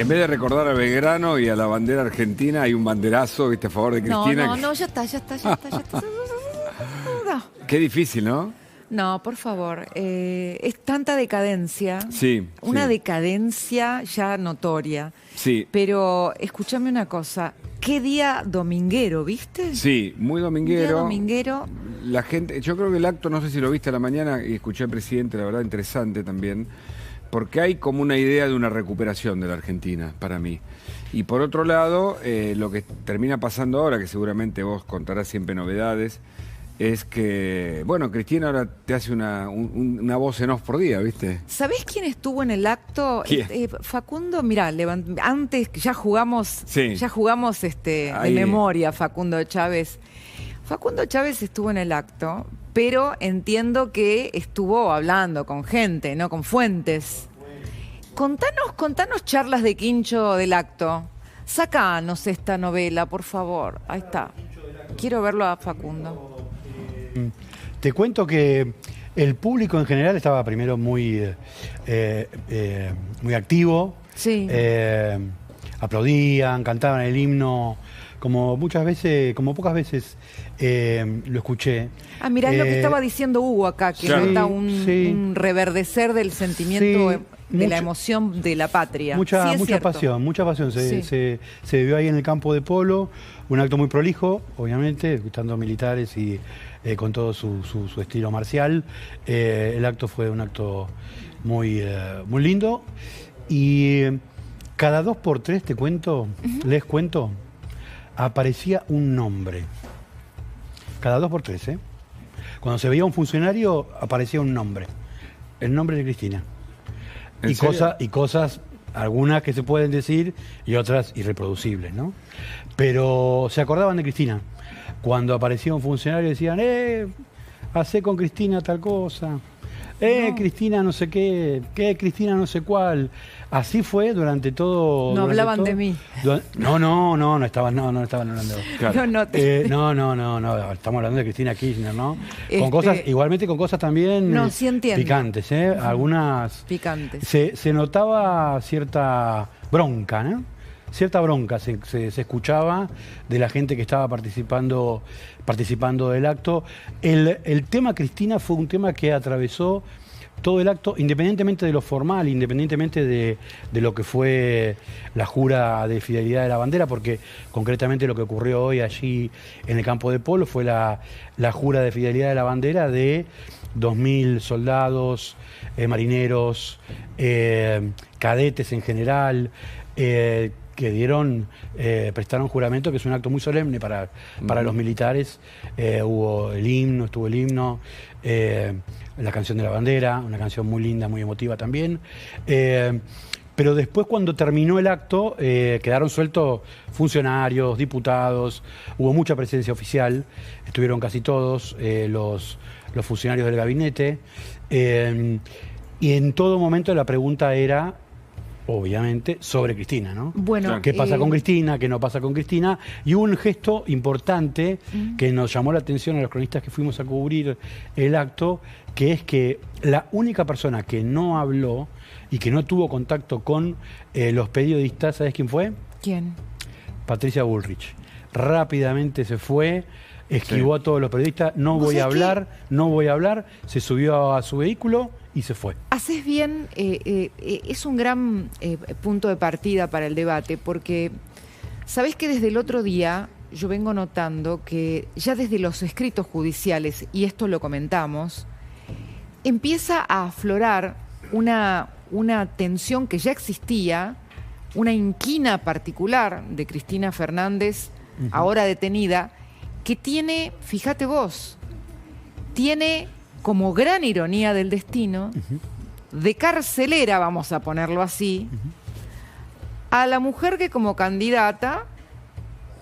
En vez de recordar a Belgrano y a la bandera argentina, hay un banderazo, ¿viste? A favor de Cristina. No, ya está. No. Qué difícil, ¿no? No, por favor. Es tanta decadencia. Sí. Una sí. decadencia ya notoria. Sí. Pero escúchame una cosa. ¿Qué día dominguero, viste? Sí, muy dominguero. Día dominguero. La gente, yo creo que el acto, no sé si lo viste a la mañana y escuché al presidente, la verdad interesante también, porque hay como una idea de una recuperación de la Argentina, para mí. Y por otro lado, lo que termina pasando ahora, que seguramente vos contarás siempre novedades, es que, bueno, Cristina ahora te hace una voz en off por día, ¿viste? ¿Sabés quién estuvo en el acto? ¿Quién? Facundo, mirá, antes ya jugamos, Sí. de Ahí. memoria, Facundo Chávez. Facundo Chávez estuvo en el acto, pero entiendo que estuvo hablando con gente, ¿no? Con fuentes. Contanos charlas de Quincho del acto. Sacanos esta novela, por favor. Ahí está. Quiero verlo a Facundo. Te cuento que el público en general estaba primero muy activo. Sí. Aplaudían, cantaban el himno, como pocas veces lo escuché. Ah, mirá, es lo que estaba diciendo Hugo acá, que Claro. nota Sí. un reverdecer del sentimiento, Sí, de la mucha- emoción de la patria. Mucha Sí, es cierto. mucha pasión Sí. se vivió ahí en el campo de polo, un acto muy prolijo, obviamente, escuchando militares y con todo su estilo marcial. El acto fue un acto muy lindo y cada 2x3 les cuento, aparecía un nombre. Cada 2x3, ¿eh? Cuando se veía un funcionario, aparecía un nombre. El nombre de Cristina. ¿En serio? Y cosas, algunas que se pueden decir y otras irreproducibles, ¿no? Pero se acordaban de Cristina. Cuando aparecía un funcionario decían, hacé con Cristina tal cosa, No. Cristina no sé qué, Cristina no sé cuál. Así fue durante todo. No durante hablaban todo- de mí. No estaban hablando. Claro. No, No, estamos hablando de Cristina Kirchner, ¿no? Este- Igualmente con cosas también No, sí entiendo. picantes, ¿eh? Algunas. Picantes. Se notaba cierta bronca, ¿no? Cierta bronca se escuchaba de la gente que estaba participando del acto. El tema Cristina fue un tema que atravesó todo el acto, independientemente de lo formal, independientemente de lo que fue la jura de fidelidad de la bandera, porque concretamente lo que ocurrió hoy allí en el campo de polo fue la jura de fidelidad de la bandera de 2.000 soldados, marineros, cadetes en general, que prestaron juramento, que es un acto muy solemne para los militares. Estuvo el himno, la canción de la bandera, una canción muy linda, muy emotiva también. Pero después, cuando terminó el acto, quedaron sueltos funcionarios, diputados, hubo mucha presencia oficial, estuvieron casi todos los funcionarios del gabinete, y en todo momento la pregunta era, obviamente, sobre Cristina, ¿no? Bueno, Claro. ¿Qué pasa con Cristina? ¿Qué no pasa con Cristina? Y hubo un gesto importante que nos llamó la atención a los cronistas que fuimos a cubrir el acto, que es que la única persona que no habló y que no tuvo contacto con los periodistas, ¿sabes quién fue? ¿Quién? Patricia Bullrich. Rápidamente se fue, esquivó Sí. a todos los periodistas, no ¿Vos voy a sabés hablar, se subió a su vehículo y se fue. Haces bien, es un gran punto de partida para el debate, porque sabés que desde el otro día yo vengo notando que ya desde los escritos judiciales, y esto lo comentamos, empieza a aflorar una tensión que ya existía, una inquina particular de Cristina Fernández, ahora detenida, que tiene, fíjate vos, tiene como gran ironía del destino, de carcelera, vamos a ponerlo así, a la mujer que como candidata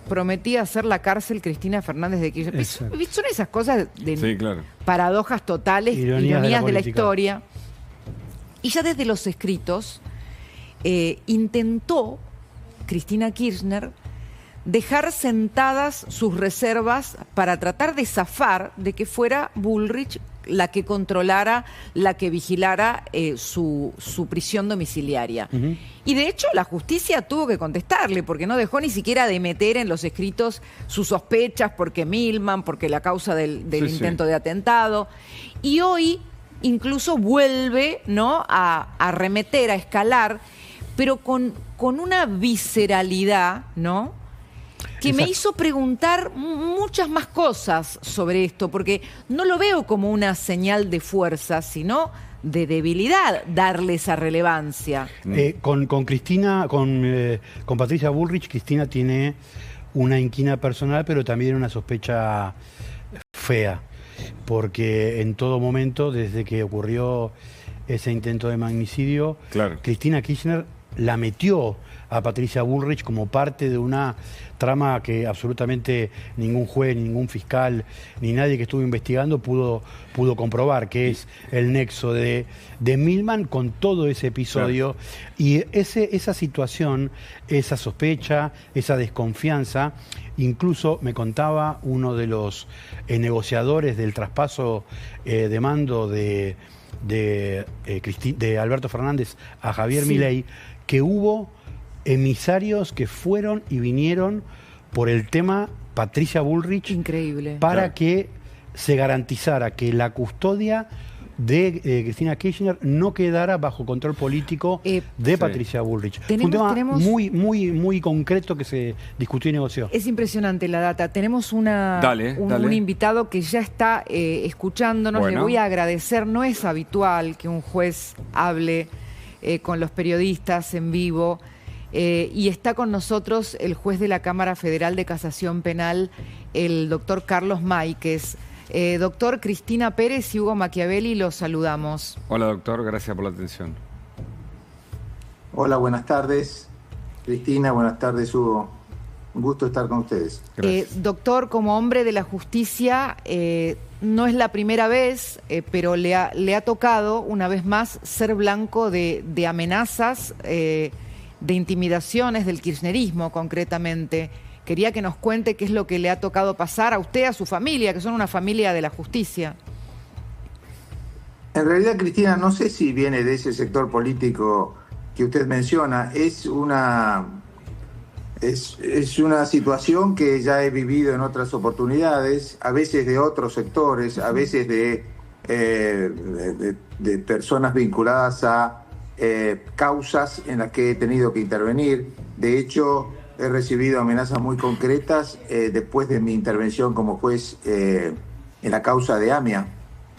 prometía hacer la cárcel Cristina Fernández de Kirchner. Exacto. Son esas cosas de Sí, claro. paradojas totales, Ironías ironías de la de la política. historia. Y ya desde los escritos intentó Cristina Kirchner dejar sentadas sus reservas para tratar de zafar de que fuera Bullrich la que controlara, la que vigilara su prisión domiciliaria. Y de hecho la justicia tuvo que contestarle, porque no dejó ni siquiera de meter en los escritos sus sospechas, porque Milman, porque la causa del intento de atentado. Y hoy incluso vuelve, ¿no?, a arremeter, a escalar, pero con una visceralidad, ¿no?, que me hizo preguntar muchas más cosas sobre esto, porque no lo veo como una señal de fuerza, sino de debilidad darle esa relevancia. Con Cristina, con Patricia Bullrich, Cristina tiene una inquina personal, pero también una sospecha fea, porque en todo momento, desde que ocurrió ese intento de magnicidio, Cristina Kirchner la metió a Patricia Bullrich como parte de una trama que absolutamente ningún juez, ningún fiscal, ni nadie que estuvo investigando pudo comprobar, que es el nexo de Milman con todo ese episodio. Y esa situación, esa sospecha, esa desconfianza, incluso me contaba uno de los negociadores del traspaso de mando de Alberto Fernández a Javier Milei, que hubo emisarios que fueron y vinieron por el tema Patricia Bullrich. Increíble. Para que se garantizara que la custodia de Cristina Kirchner no quedara bajo control político de Patricia Bullrich. Fue un tema muy concreto que se discutió y negoció. Es impresionante la data. Tenemos un invitado que ya está escuchándonos. Bueno. Le voy a agradecer. No es habitual que un juez hable con los periodistas en vivo. Y está con nosotros el juez de la Cámara Federal de Casación Penal, el doctor Carlos Máiquez. Doctor, Cristina Pérez y Hugo Machiavelli, los saludamos. Hola, doctor, gracias por la atención. Hola, buenas tardes, Cristina, buenas tardes, Hugo. Un gusto estar con ustedes. Doctor, como hombre de la justicia, no es la primera vez, pero le ha tocado una vez más ser blanco de amenazas, de intimidaciones del kirchnerismo concretamente. Quería que nos cuente qué es lo que le ha tocado pasar a usted, a su familia, que son una familia de la justicia. En realidad, Cristina, no sé si viene de ese sector político que usted menciona. Es una situación que ya he vivido en otras oportunidades, a veces de otros sectores, a veces de personas vinculadas a causas en las que he tenido que intervenir. De hecho, he recibido amenazas muy concretas después de mi intervención como juez en la causa de AMIA,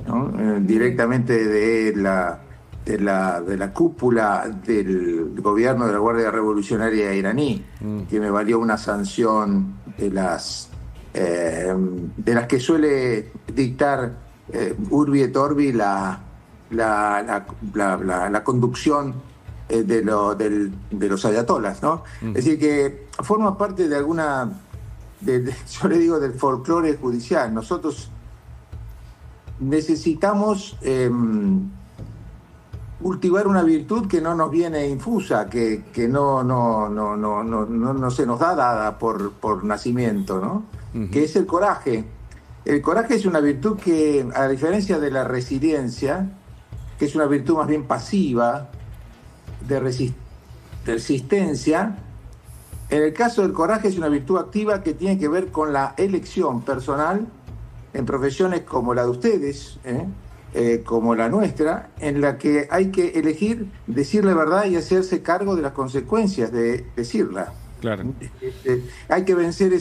¿no? Directamente de la cúpula del gobierno de la Guardia Revolucionaria iraní, que me valió una sanción de las que suele dictar Urbi et Orbi la conducción de los ayatolas, ¿no? Es decir, que forma parte de alguna, yo le digo, del folclore judicial. Nosotros necesitamos cultivar una virtud que no nos viene infusa, que no se nos da dada por nacimiento, ¿no? Que es el coraje. El coraje es una virtud que, a diferencia de la resiliencia, que es una virtud más bien pasiva, de resistencia, en el caso del coraje es una virtud activa que tiene que ver con la elección personal en profesiones como la de ustedes, como la nuestra, en la que hay que elegir decir la verdad y hacerse cargo de las consecuencias de decirla. Claro. Hay que vencer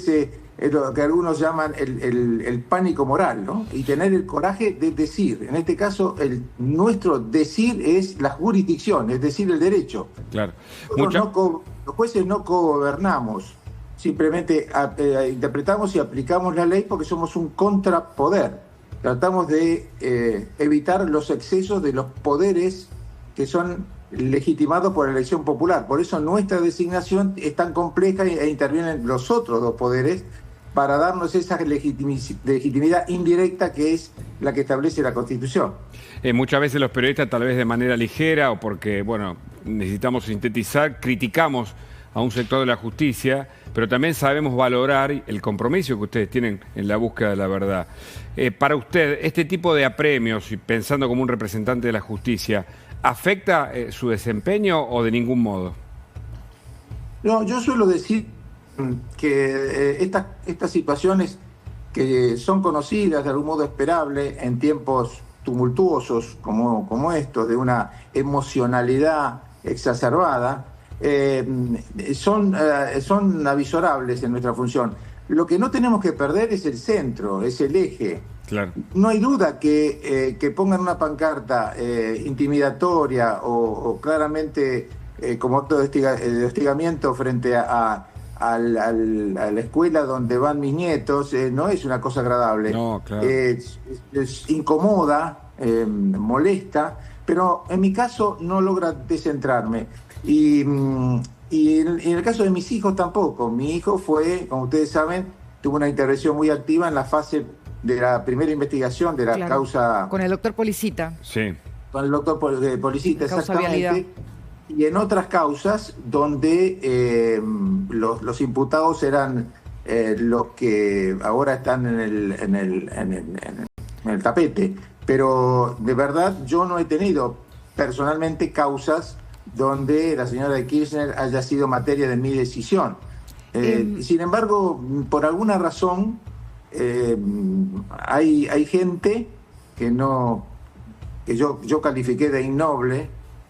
lo que algunos llaman el pánico moral, ¿no? Y tener el coraje de decir. En este caso, nuestro decir es la jurisdicción, es decir, el derecho. Claro. Los jueces no cogobernamos, simplemente interpretamos y aplicamos la ley porque somos un contrapoder. Tratamos de evitar los excesos de los poderes que son legitimados por la elección popular. Por eso nuestra designación es tan compleja e intervienen los otros dos poderes para darnos esa legitimidad indirecta que es la que establece la Constitución. Muchas veces los periodistas, tal vez de manera ligera o porque, bueno, necesitamos sintetizar, criticamos a un sector de la justicia, pero también sabemos valorar el compromiso que ustedes tienen en la búsqueda de la verdad. Para usted, este tipo de apremios, y pensando como un representante de la justicia, ¿afecta su desempeño o de ningún modo? No, yo suelo decir que estas situaciones que son conocidas, de algún modo esperables, en tiempos tumultuosos como estos, de una emocionalidad exacerbada, son avisorables en nuestra función. Lo que no tenemos que perder es el centro, es el eje. Claro. No hay duda que pongan una pancarta intimidatoria o claramente como acto de hostigamiento frente a la escuela donde van mis nietos, no es una cosa agradable. No, claro. Es incomoda, molesta, pero en mi caso no logra descentrarme. Y en el caso de mis hijos tampoco. Mi hijo fue, como ustedes saben, tuvo una intervención muy activa en la fase de la primera investigación de la causa... Con el doctor Policita. Sí. Con el doctor Policita, exactamente. Vialidad. Y en otras causas donde los imputados eran los que ahora están en el tapete. Pero de verdad yo no he tenido personalmente causas donde la señora de Kirchner haya sido materia de mi decisión. Sin embargo, por alguna razón hay gente que yo califiqué de innoble,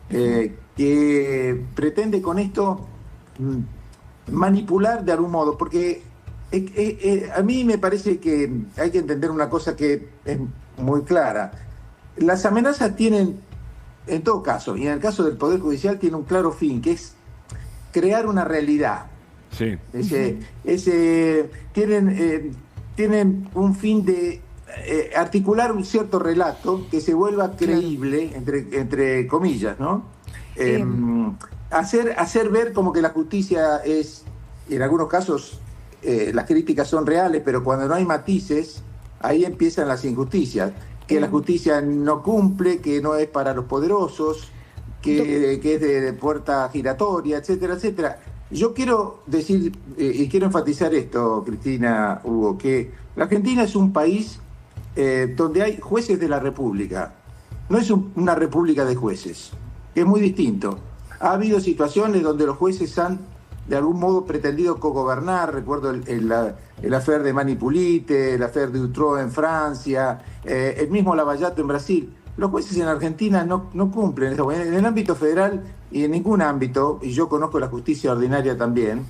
que pretende con esto manipular de algún modo, porque a mí me parece que hay que entender una cosa que es muy clara. Las amenazas tienen, en todo caso, y en el caso del Poder Judicial, tiene un claro fin, que es crear una realidad. Sí. Tienen un fin de articular un cierto relato que se vuelva creíble, entre comillas, ¿no? Hacer ver como que la justicia es, en algunos casos, las críticas son reales, pero cuando no hay matices, ahí empiezan las injusticias. Que la justicia no cumple, que no es para los poderosos, que es de puerta giratoria, etcétera, etcétera. Yo quiero decir, y quiero enfatizar esto, Cristina, Hugo, que la Argentina es un país donde hay jueces de la República. No es una república de jueces, que es muy distinto. Ha habido situaciones donde los jueces han, de algún modo, pretendido cogobernar. Recuerdo el affair de Manipulite, el affair de Outreau en Francia, el mismo Lavallato en Brasil. Los jueces en Argentina no cumplen eso. En el ámbito federal y en ningún ámbito, y yo conozco la justicia ordinaria también,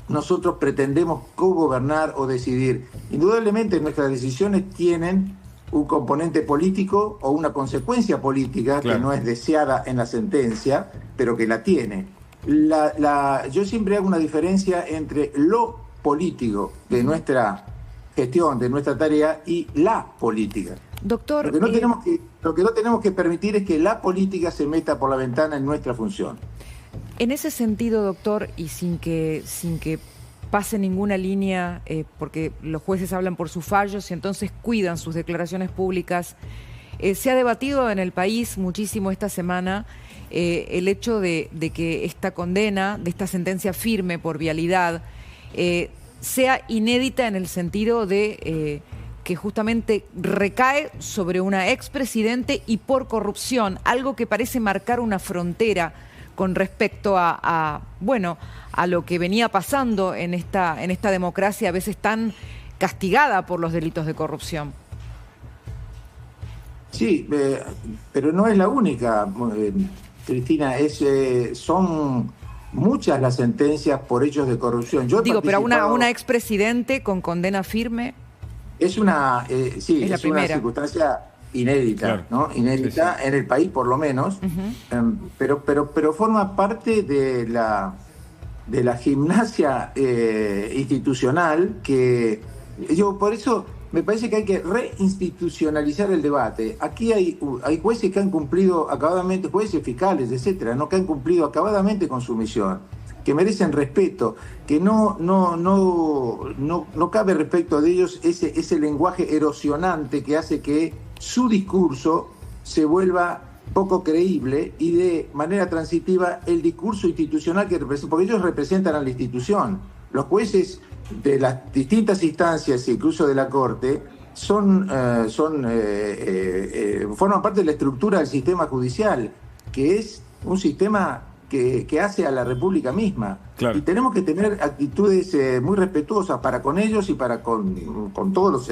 nosotros pretendemos cogobernar o decidir. Indudablemente nuestras decisiones tienen un componente político o una consecuencia política, claro, que no es deseada en la sentencia, pero que la tiene. Yo siempre hago una diferencia entre lo político de nuestra gestión, de nuestra tarea, y la política. Doctor, lo que no tenemos que permitir es que la política se meta por la ventana en nuestra función. En ese sentido, doctor, y sin que pase ninguna línea, porque los jueces hablan por sus fallos y entonces cuidan sus declaraciones públicas, se ha debatido en el país muchísimo esta semana el hecho de que esta condena, de esta sentencia firme por vialidad, sea inédita en el sentido de que justamente recae sobre una expresidente y por corrupción, algo que parece marcar una frontera con respecto a lo que venía pasando en esta democracia a veces tan castigada por los delitos de corrupción. Sí, pero no es la única, Cristina, son muchas las sentencias por hechos de corrupción. Pero una expresidente con condena firme. Es una circunstancia inédita, claro, ¿no? Inédita, sí, en el país por lo menos, pero forma parte de la gimnasia institucional que yo por eso me parece que hay que reinstitucionalizar el debate. Aquí hay jueces que han cumplido acabadamente, jueces, fiscales, etcétera, ¿no? Que han cumplido acabadamente con su misión, que merecen respeto, que no cabe respecto de ellos ese lenguaje erosionante que hace que su discurso se vuelva poco creíble y de manera transitiva el discurso institucional que representa, porque ellos representan a la institución. Los jueces de las distintas instancias, incluso de la Corte, forman parte de la estructura del sistema judicial, que es un sistema que hace a la República misma. Claro. Y tenemos que tener actitudes muy respetuosas para con ellos y para con todos los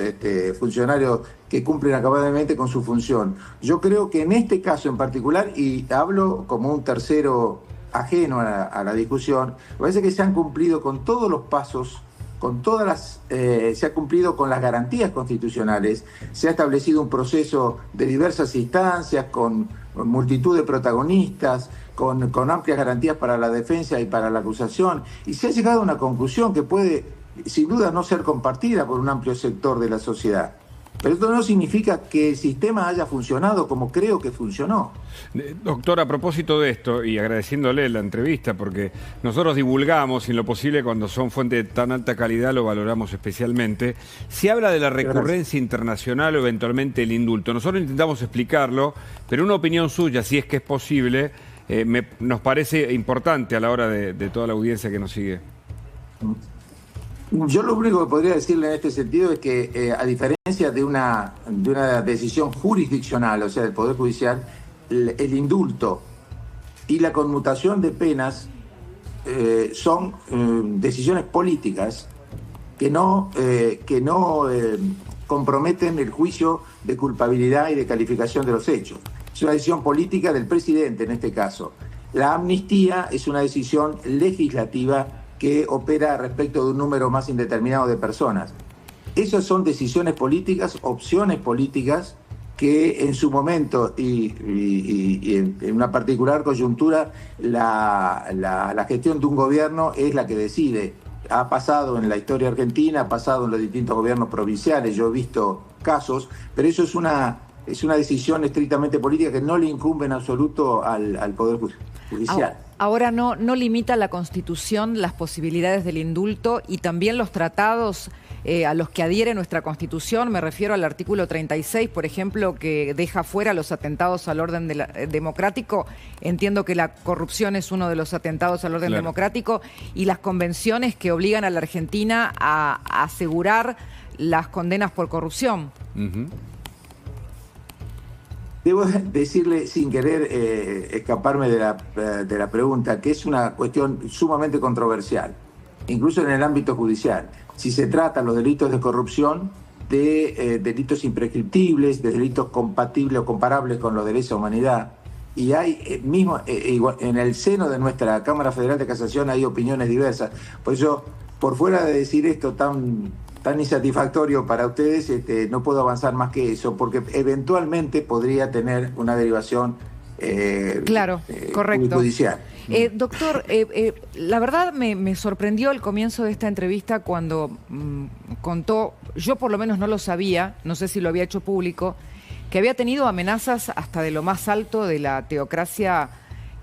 funcionarios que cumplen acabadamente con su función. Yo creo que en este caso en particular, y hablo como un tercero ajeno a la discusión, me parece que se han cumplido con todos los pasos, se ha cumplido con las garantías constitucionales, se ha establecido un proceso de diversas instancias, con multitud de protagonistas, con amplias garantías para la defensa y para la acusación, y se ha llegado a una conclusión que puede, sin duda, no ser compartida por un amplio sector de la sociedad. Pero esto no significa que el sistema haya funcionado como creo que funcionó. Doctor, a propósito de esto, y agradeciéndole la entrevista, porque nosotros divulgamos, en lo posible, cuando son fuentes de tan alta calidad, lo valoramos especialmente. Se habla de la recurrencia internacional o eventualmente el indulto. Nosotros intentamos explicarlo, pero una opinión suya, si es que es posible, nos parece importante a la hora de toda la audiencia que nos sigue. Yo lo único que podría decirle en este sentido es que, a diferencia de una decisión jurisdiccional, o sea, del Poder Judicial, el indulto y la conmutación de penas son decisiones políticas que no comprometen el juicio de culpabilidad y de calificación de los hechos. Es una decisión política del presidente en este caso. La amnistía es una decisión legislativa que opera respecto de un número más indeterminado de personas. Esas son decisiones políticas, opciones políticas que en su momento y en una particular coyuntura la gestión de un gobierno es la que decide. Ha pasado en la historia argentina, ha pasado en los distintos gobiernos provinciales, yo he visto casos, pero eso es una decisión estrictamente política que no le incumbe en absoluto al Poder Judicial. Ahora no limita la Constitución las posibilidades del indulto y también los tratados a los que adhiere nuestra Constitución. Me refiero al artículo 36, por ejemplo, que deja fuera los atentados al orden democrático. Entiendo que la corrupción es uno de los atentados al orden democrático, y las convenciones que obligan a la Argentina a asegurar las condenas por corrupción. Debo decirle, sin querer escaparme de la pregunta, que es una cuestión sumamente controversial, incluso en el ámbito judicial. Si se tratan los delitos de corrupción de delitos imprescriptibles, de delitos compatibles o comparables con los derechos de humanidad, y hay igual, en el seno de nuestra Cámara Federal de Casación hay opiniones diversas. Por eso, por fuera de decir esto tan insatisfactorio para ustedes, no puedo avanzar más que eso, porque eventualmente podría tener una derivación correcto. judicial. Doctor, la verdad me sorprendió el comienzo de esta entrevista cuando contó, yo por lo menos no lo sabía, no sé si lo había hecho público, que había tenido amenazas hasta de lo más alto de la teocracia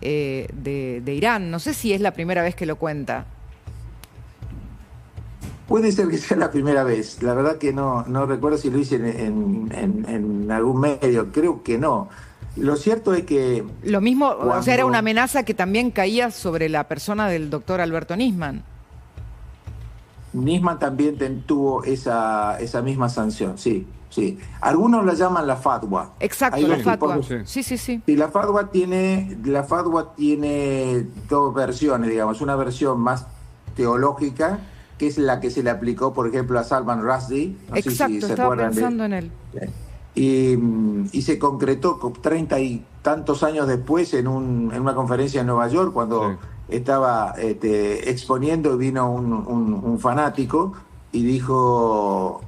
de Irán. No sé si es la primera vez que lo cuenta. Puede ser que sea la primera vez. La verdad que no recuerdo si lo hice en algún medio. Creo que no. Lo cierto es que... Lo mismo, o sea, era una amenaza que también caía sobre la persona del doctor Alberto Nisman. Nisman también tuvo esa misma sanción, sí. Algunos la llaman la fatwa. Exacto, la fatwa. Sí. Y la fatwa tiene dos versiones, digamos. Una versión más teológica, que es la que se le aplicó, por ejemplo, a Salman Rushdie. Exacto, estaba pensando en él. Y se concretó 30 y tantos años después en una conferencia en Nueva York, cuando estaba exponiendo, y vino un fanático y dijo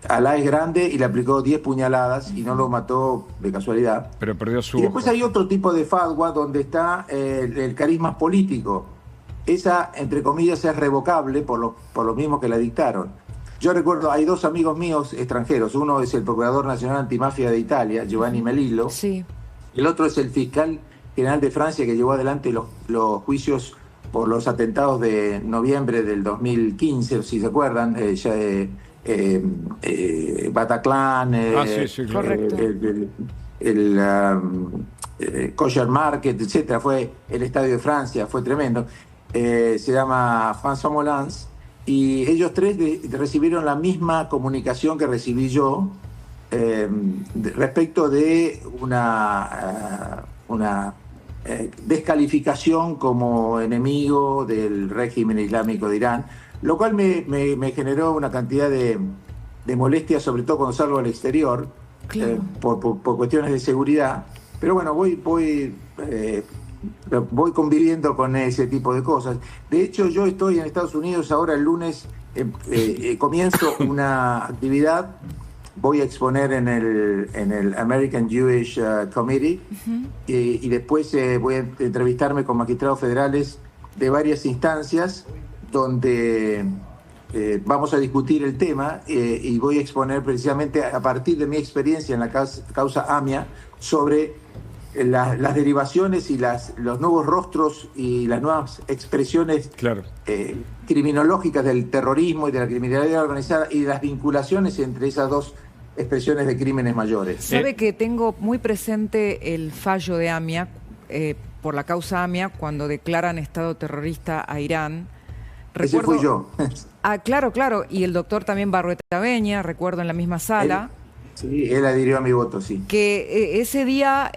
Alá es grande, y le aplicó 10 puñaladas y no lo mató de casualidad. Pero perdió su Y después ojo. hay otro tipo de fatwa donde está el carisma político. Esa, entre comillas, es revocable por lo mismo que la dictaron. Yo recuerdo, hay dos amigos míos extranjeros. Uno es el Procurador Nacional Antimafia de Italia, Giovanni Melillo. Sí. El otro es el fiscal general de Francia, que llevó adelante los juicios por los atentados de noviembre del 2015, si se acuerdan, Bataclan, sí, claro. Kosher Market, etcétera. Fue el Estadio de Francia, fue tremendo. Se llama François Molins, y ellos tres recibieron la misma comunicación que recibí yo respecto de una descalificación como enemigo del régimen islámico de Irán, lo cual me generó una cantidad de molestia, sobre todo cuando salgo al exterior, Claro. por cuestiones de seguridad. Pero bueno, voy conviviendo con ese tipo de cosas. De hecho, yo estoy en Estados Unidos ahora el lunes, comienzo una actividad. Voy a exponer en el American Jewish Committee, y después voy a entrevistarme con magistrados federales de varias instancias donde vamos a discutir el tema, y voy a exponer precisamente a partir de mi experiencia en la causa AMIA sobre las derivaciones y los nuevos rostros y las nuevas expresiones Claro. criminológicas del terrorismo y de la criminalidad organizada, y las vinculaciones entre esas dos expresiones de crímenes mayores. Sabe que tengo muy presente el fallo de AMIA, por la causa AMIA, cuando declaran estado terrorista a Irán. Ese fui yo. Claro, y el doctor también Barruetaveña, recuerdo en la misma sala. Sí, él adhirió a mi voto, sí. Que ese día,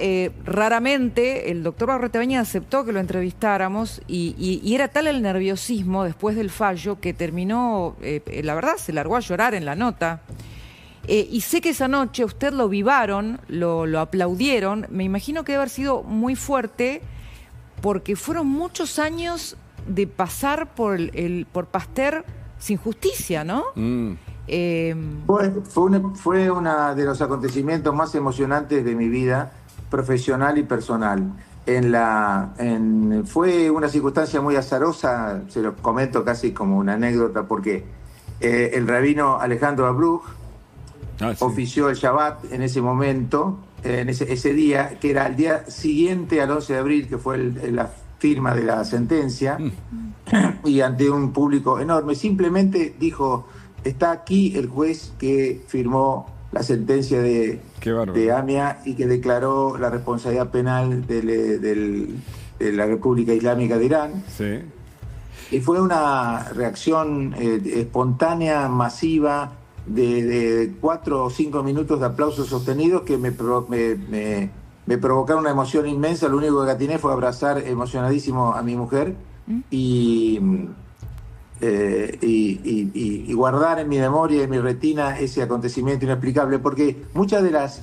raramente, el doctor Barruetaveña aceptó que lo entrevistáramos, y era tal el nerviosismo después del fallo que terminó, la verdad, se largó a llorar en la nota. Y sé que esa noche usted lo vivaron, lo aplaudieron. Me imagino que debe haber sido muy fuerte, porque fueron muchos años de pasar por Pasteur sin justicia, ¿no? Fue uno de los acontecimientos más emocionantes de mi vida profesional y personal. Fue una circunstancia muy azarosa, se lo comento casi como una anécdota, porque el rabino Alejandro Abruch ofició el Shabbat en ese momento, ese día, que era el día siguiente al 11 de abril, que fue la firma de la sentencia, y ante un público enorme, simplemente dijo: está aquí el juez que firmó la sentencia de AMIA y que declaró la responsabilidad penal de la República Islámica de Irán. Sí. Y fue una reacción espontánea, masiva, de 4 o 5 minutos de aplausos sostenidos que me provocaron una emoción inmensa. Lo único que atiné fue abrazar emocionadísimo a mi mujer y guardar en mi memoria y en mi retina ese acontecimiento inexplicable, porque muchas de las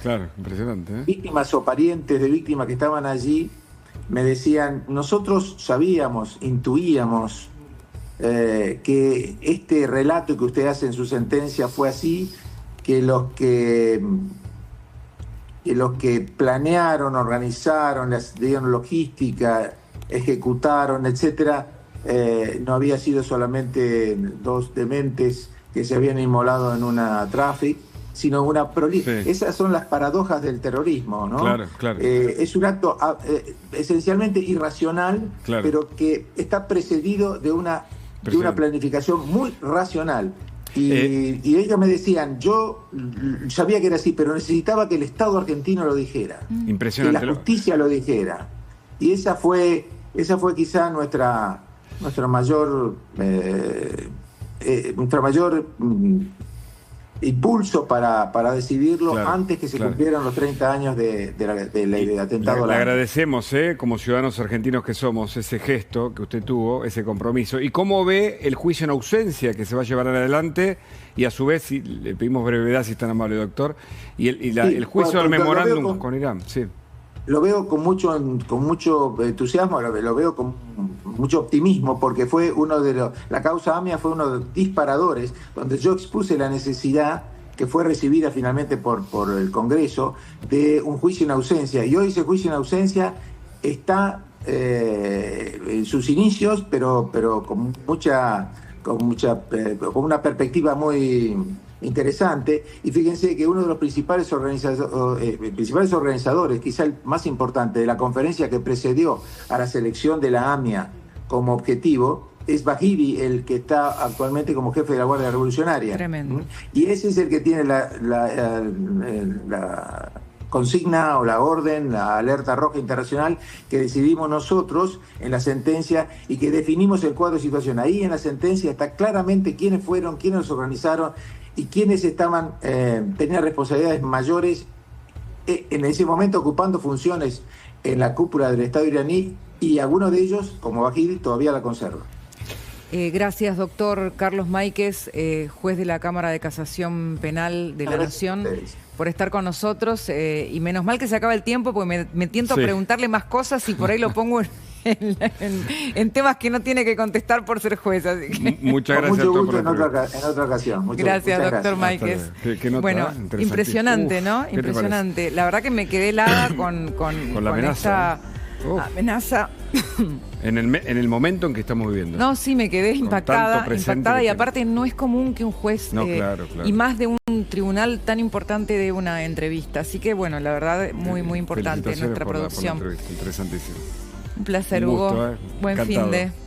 víctimas o parientes de víctimas que estaban allí me decían: nosotros sabíamos, intuíamos que este relato que usted hace en su sentencia fue así, que los que planearon, organizaron, les dieron logística, ejecutaron, etcétera, no había sido solamente 2 dementes que se habían inmolado en una traffic, sino una Esas son las paradojas del terrorismo, ¿no? Claro. Es un acto esencialmente irracional, pero que está precedido de una planificación muy racional. Y ellos me decían: yo sabía que era así, pero necesitaba que el Estado argentino lo dijera, impresionante, que la justicia lo dijera. Y esa fue quizá nuestra mayor impulso para decidirlo antes que se cumplieran los 30 años del atentado. Le agradecemos, como ciudadanos argentinos que somos, ese gesto que usted tuvo, ese compromiso. ¿Y cómo ve el juicio en ausencia que se va a llevar adelante? Y a su vez, si le pedimos brevedad, si es tan amable, doctor, el juicio del memorándum con Irán. Sí. Lo veo con mucho entusiasmo, lo veo con mucho optimismo, porque fue la causa AMIA fue uno de los disparadores donde yo expuse la necesidad, que fue recibida finalmente por el Congreso, de un juicio en ausencia. Y hoy ese juicio en ausencia está en sus inicios, pero con una perspectiva muy interesante. Y fíjense que uno de los principales organizadores, quizá el más importante, de la conferencia que precedió a la selección de la AMIA como objetivo, es Bahidi el que está actualmente como jefe de la Guardia Revolucionaria. Tremendo. Y ese es el que tiene la consigna o la orden, la alerta roja internacional que decidimos nosotros en la sentencia y que definimos el cuadro de situación. Ahí en la sentencia está claramente quiénes fueron, quiénes los organizaron y quiénes estaban tenían responsabilidades mayores en ese momento ocupando funciones en la cúpula del Estado iraní, y algunos de ellos, como Bahidi, todavía la conservan. Gracias, doctor Carlos Máiquez, juez de la Cámara de Casación Penal de la Nación, por estar con nosotros. Y menos mal que se acaba el tiempo, porque me tiento a preguntarle más cosas y por ahí lo pongo en temas que no tiene que contestar por ser juez. Así que. Muchas gracias. Mucho gusto en otra ocasión. Gracias, doctor Máiquez. Bueno, impresionante, ¿no? Impresionante. La verdad que me quedé helada con la amenaza. Esta amenaza. En el momento en que estamos viviendo. No, sí, me quedé impactada y aparte no es común que un juez, claro. y más de un tribunal tan importante, de una entrevista. Así que bueno, la verdad, muy, muy importante nuestra producción. Interesantísimo. Un placer, Un gusto, Hugo. Buen Encantado. fin de...